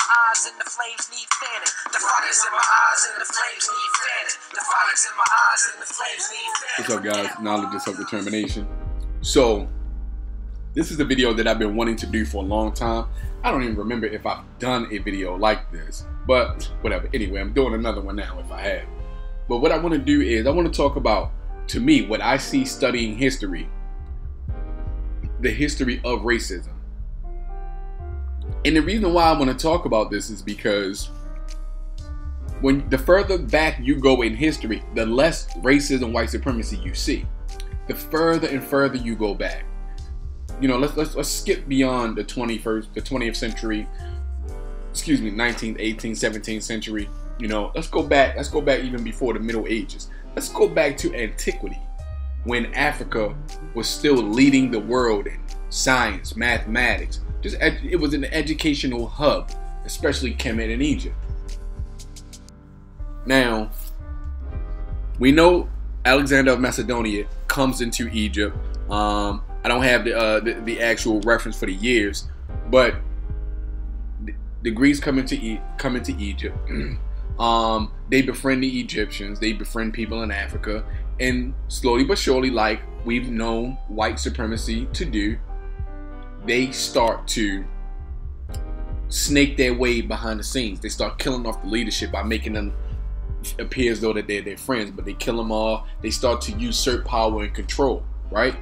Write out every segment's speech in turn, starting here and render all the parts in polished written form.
eyes and the flames need fanning. The fire's in my eyes and the flames need fanning. The fire's in my eyes and the flames need fanning. What's up, guys? Knowledge is self-determination. So, this is a video that I've been wanting to do for a long time. I don't even remember if I've done a video like this, but whatever. Anyway, I'm doing another one now if I have. But what I want to do is I want to talk about, to me, what I see studying history, the history of racism. And the reason why I want to talk about this is because when the further back you go in history, the less racism, white supremacy you see. The further and further you go back. You know, let's skip beyond the 20th century, 19th, 18th, 17th century. You know, let's go back even before the Middle Ages. Let's go back to antiquity, when Africa was still leading the world in science, mathematics. It was an educational hub, especially Kemet and Egypt. Now, we know Alexander of Macedonia comes into Egypt. I don't have the actual reference for the years, but the Greeks come into Egypt. They befriend the Egyptians. They befriend people in Africa, and slowly but surely, like we've known white supremacy to do, they start to snake their way behind the scenes. They start killing off the leadership by making them appear as though that they're their friends, but they kill them all. They start to usurp power and control, right?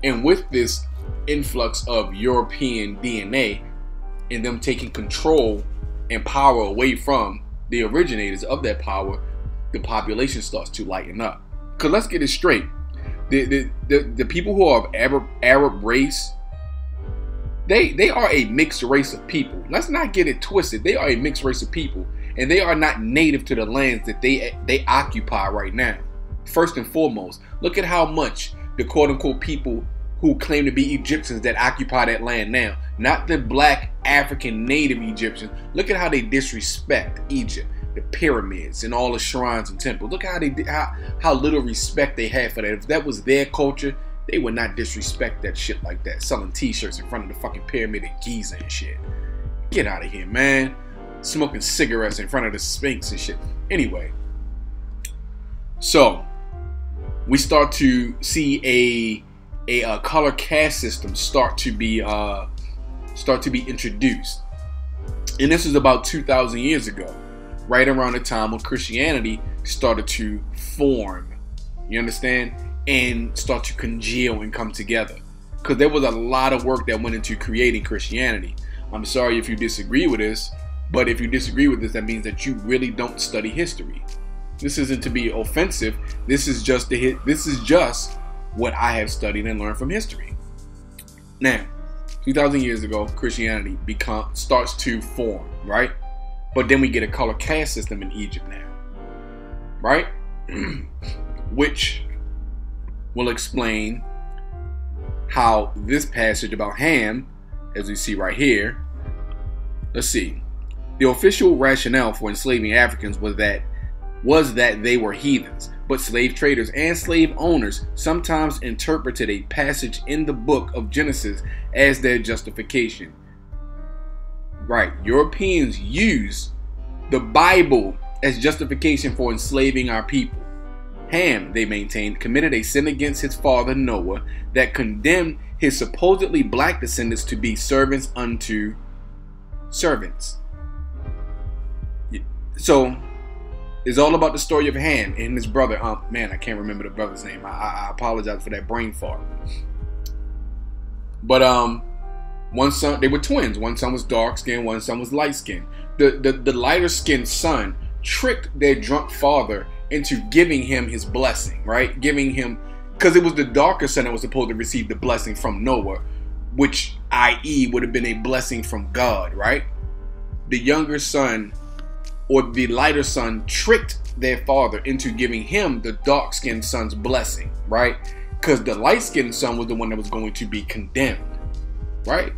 And with this influx of European DNA and them taking control and power away from the originators of that power, the population starts to lighten up. Because let's get it straight. The people who are of Arab race, they are a mixed race of people. Let's not get it twisted. They are a mixed race of people. And they are not native to the lands that they occupy right now. First and foremost, look at how much the quote-unquote people who claim to be Egyptians that occupy that land now, not the black African native Egyptians. Look at how they disrespect Egypt, the pyramids and all the shrines and temples. Look how little respect they have for that. If that was their culture, they would not disrespect that shit like that, selling t-shirts in front of the fucking pyramid of Giza and shit. Get out of here, man. Smoking cigarettes in front of the Sphinx and shit. Anyway, so we start to see a color caste system start to be introduced, and this is about 2,000 years ago, right around the time when Christianity started to form. You understand? And start to congeal and come together, because there was a lot of work that went into creating Christianity. I'm sorry if you disagree with this, but if you disagree with this, that means that you really don't study history. This isn't to be offensive. This is just what I have studied and learned from history. Now, 2,000 years ago, Christianity starts to form, right? But then we get a color caste system in Egypt now, right? Which will explain how this passage about Ham, as we see right here, let's see. The official rationale for enslaving Africans was that they were heathens, but slave traders and slave owners sometimes interpreted a passage in the book of Genesis as their justification. Right, Europeans used the Bible as justification for enslaving our people. Ham, they maintained, committed a sin against his father Noah that condemned his supposedly black descendants to be servants unto servants. So it's all about the story of Ham and his brother. Man, I can't remember the brother's name. I apologize for that brain fart. But one son, they were twins. One son was dark skinned, one son was light skinned. The lighter skinned son tricked their drunk father into giving him his blessing, right? Giving him, because it was the darker son that was supposed to receive the blessing from Noah, which i.e. would have been a blessing from God, right? The younger son, or the lighter son, tricked their father into giving him the dark-skinned son's blessing, right? Because the light-skinned son was the one that was going to be condemned, right?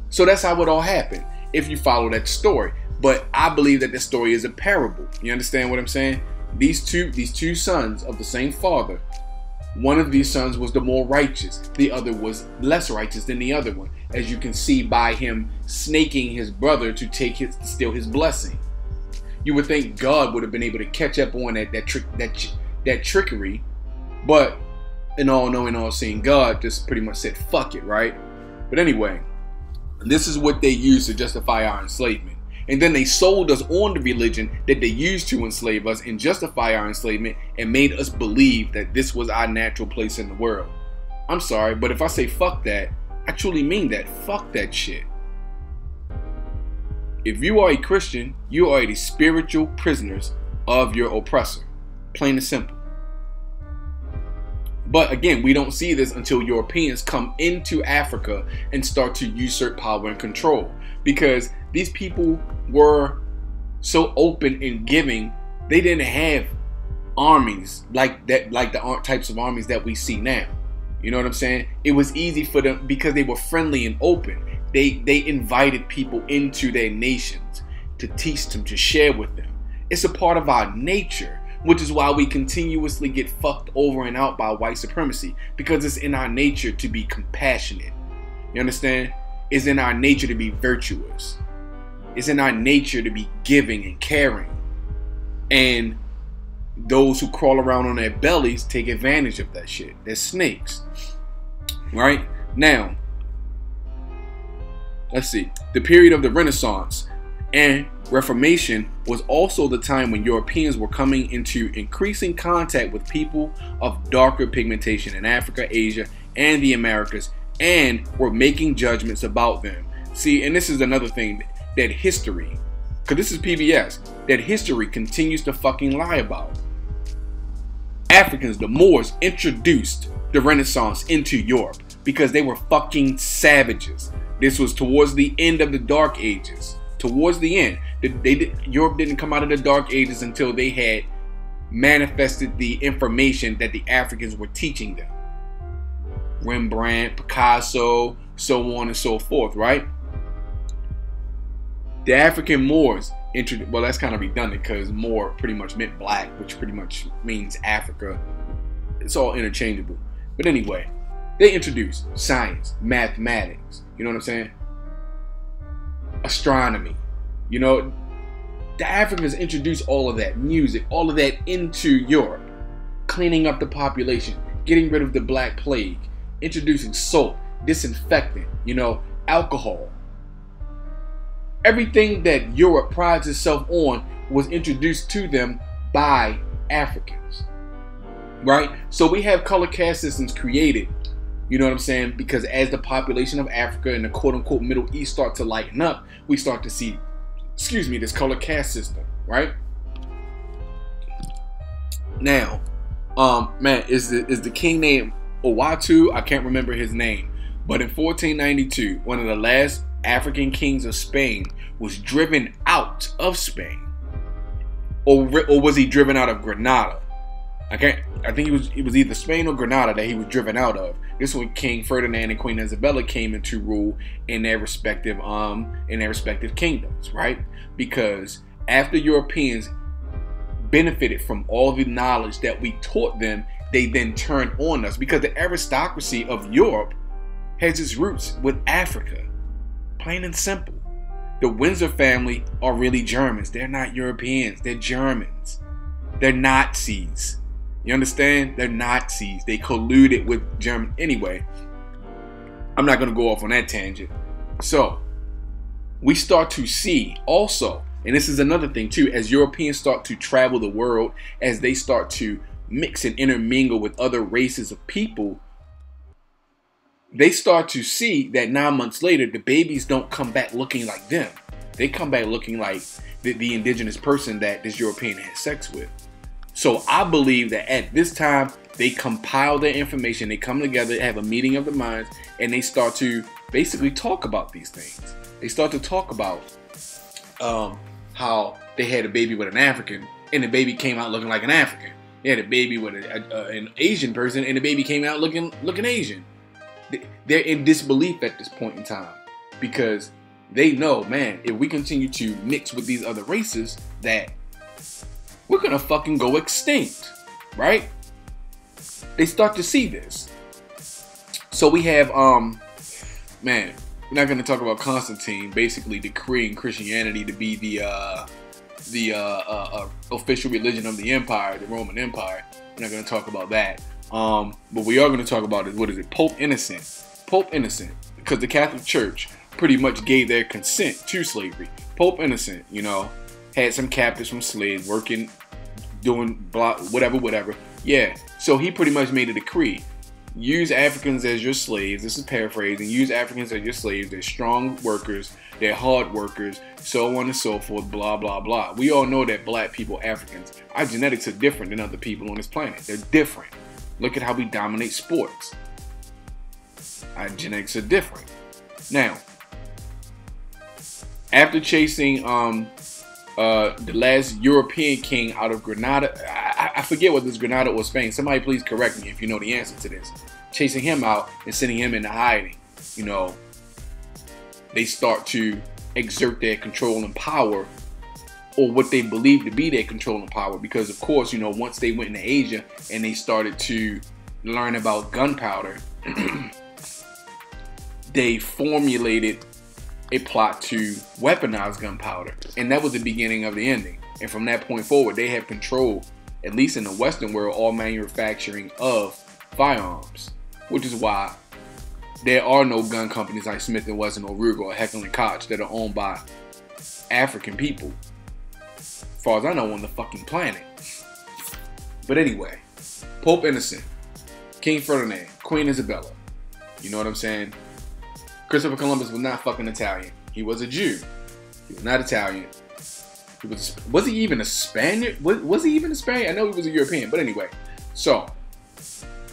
So that's how it all happened, if you follow that story. But I believe that the story is a parable. You understand what I'm saying? These two sons of the same father One of these sons was the more righteous. The other was less righteous than the other one, as you can see by him snaking his brother to steal his blessing. You would think God would have been able to catch up on that trickery, but an all-knowing, all-seeing God just pretty much said, fuck it, right? But anyway, this is what they used to justify our enslavement. And then they sold us on the religion that they used to enslave us and justify our enslavement and made us believe that this was our natural place in the world. I'm sorry, but if I say fuck that, I truly mean that. Fuck that shit. If you are a Christian, you are the spiritual prisoners of your oppressor. Plain and simple. But again, we don't see this until Europeans come into Africa and start to usurp power and control. Because these people were so open and giving, they didn't have armies like that, like the types of armies that we see now. You know what I'm saying? It was easy for them because they were friendly and open. They invited people into their nations to teach them, to share with them. It's a part of our nature, which is why we continuously get fucked over and out by white supremacy, because it's in our nature to be compassionate. You understand? It's in our nature to be virtuous. It's in our nature to be giving and caring. And those who crawl around on their bellies take advantage of that shit. They're snakes. Right? Now, let's see. The period of the Renaissance and Reformation was also the time when Europeans were coming into increasing contact with people of darker pigmentation in Africa, Asia, and the Americas, and were making judgments about them. See, and this is another thing that history, because this is PBS, that history continues to fucking lie about. Africans, the Moors, introduced the Renaissance into Europe because they were fucking savages. This was towards the end of the Dark Ages. Towards the end. Europe didn't come out of the Dark Ages until they had manifested the information that the Africans were teaching them. Rembrandt, Picasso, so on and so forth, right? The African Moors introduced, well, that's kind of redundant because Moor pretty much meant black, which pretty much means Africa. It's all interchangeable. But anyway, they introduced science, mathematics, you know what I'm saying? Astronomy. You know, the Africans introduced all of that, music, all of that into Europe, cleaning up the population, getting rid of the Black Plague, introducing soap, disinfectant, you know, alcohol. Everything that Europe prides itself on was introduced to them by Africans, right? So we have color caste systems created, you know what I'm saying? Because as the population of Africa and the quote-unquote Middle East start to lighten up, we start to see, this color caste system, right? Now, man, is the king named Owatu? I can't remember his name. But in 1492, one of the last African kings of Spain was driven out of Spain. Or was he driven out of Granada? I think it was either Spain or Granada that he was driven out of. This when King Ferdinand and Queen Isabella came into rule in their respective kingdoms, right? Because after Europeans benefited from all the knowledge that we taught them, they then turned on us, because the aristocracy of Europe has its roots with Africa. Plain and simple. The Windsor family are really Germans. They're not Europeans. They're Germans. They're Nazis. You understand? They're Nazis. They colluded with German. Anyway, I'm not going to go off on that tangent. So, we start to see also, and this is another thing too, as Europeans start to travel the world, as they start to mix and intermingle with other races of people, they start to see that 9 months later, the babies don't come back looking like them. They come back looking like the indigenous person that this European had sex with. So I believe that at this time, they compile their information, they come together, have a meeting of the minds, and they start to basically talk about these things. They start to talk about how they had a baby with an African, and the baby came out looking like an African. They had a baby with an Asian person, and the baby came out looking Asian. They're in disbelief at this point in time, because they know, man, if we continue to mix with these other races, that we're gonna fucking go extinct, right? they start to see this. So we have, man, we're not going to talk about Constantine basically decreeing Christianity to be the official religion of the empire, the Roman Empire. We're not going to talk about that. But we are going to talk about Pope Innocent. Pope Innocent, because the Catholic Church pretty much gave their consent to slavery. Pope Innocent, you know, had some captives from slaves working, doing blah, whatever. Yeah, so he pretty much made a decree. Use Africans as your slaves. This is paraphrasing. Use Africans as your slaves. They're strong workers. They're hard workers. So on and so forth. Blah, blah, blah. We all know that black people, Africans, our genetics are different than other people on this planet. They're different. Look at how we dominate sports. Our genetics are different. Now, after chasing the last European king out of Granada, I forget what this Granada or Spain. Somebody please correct me if you know the answer to this. Chasing him out and sending him into hiding, you know, they start to exert their control and power, or what they believe to be their control and power, because of course, you know, once they went into Asia and they started to learn about gunpowder, they formulated a plot to weaponize gunpowder, and that was the beginning of the ending. And from that point forward, they have control, at least in the Western world, all manufacturing of firearms, which is why there are no gun companies like Smith & Wesson or Ruger or Heckler & Koch that are owned by African people, as far as I know, on the fucking planet. But anyway, Pope Innocent, King Ferdinand, Queen Isabella, you know what I'm saying? Christopher Columbus was not fucking Italian. He was a Jew. He was not Italian. Was he even a Spaniard? Was he even a Spaniard? I know he was a European, but anyway. So,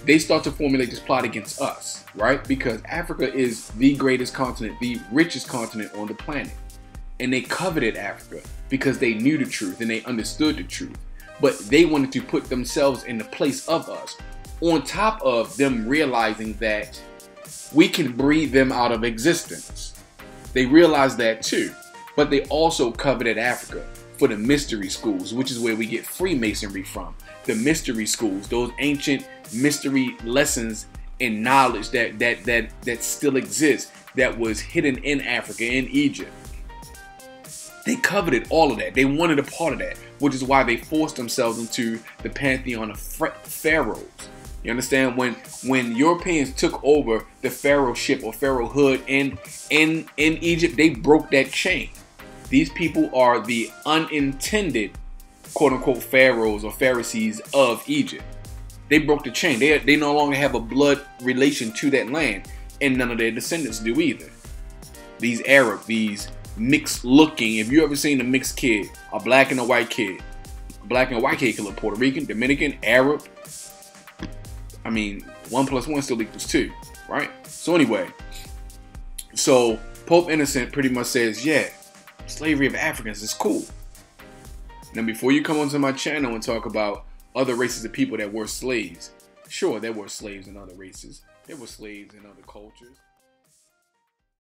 they start to formulate this plot against us, right? Because Africa is the greatest continent, the richest continent on the planet. And they coveted Africa because they knew the truth and they understood the truth. But they wanted to put themselves in the place of us, on top of them realizing that we can breed them out of existence. They realized that too. But they also coveted Africa for the mystery schools, which is where we get Freemasonry from. The mystery schools, those ancient mystery lessons and knowledge that still exists, that was hidden in Africa, in Egypt. They coveted all of that. They wanted a part of that, which is why they forced themselves into the pantheon of pharaohs. You understand? When Europeans took over the pharaohship or pharaohhood in Egypt, they broke that chain. These people are the unintended, quote-unquote, pharaohs or Pharisees of Egypt. They broke the chain. They no longer have a blood relation to that land, and none of their descendants do either. These Arab, these mixed looking, if you ever seen a mixed kid, a black and a white kid, could look Puerto Rican, Dominican, Arab. I mean, 1 + 1 still equals 2, right? So anyway, so Pope Innocent pretty much says, yeah, slavery of Africans is cool. Now, before you come onto my channel and talk about other races of people that were slaves, sure, there were slaves in other races. There were slaves in other cultures.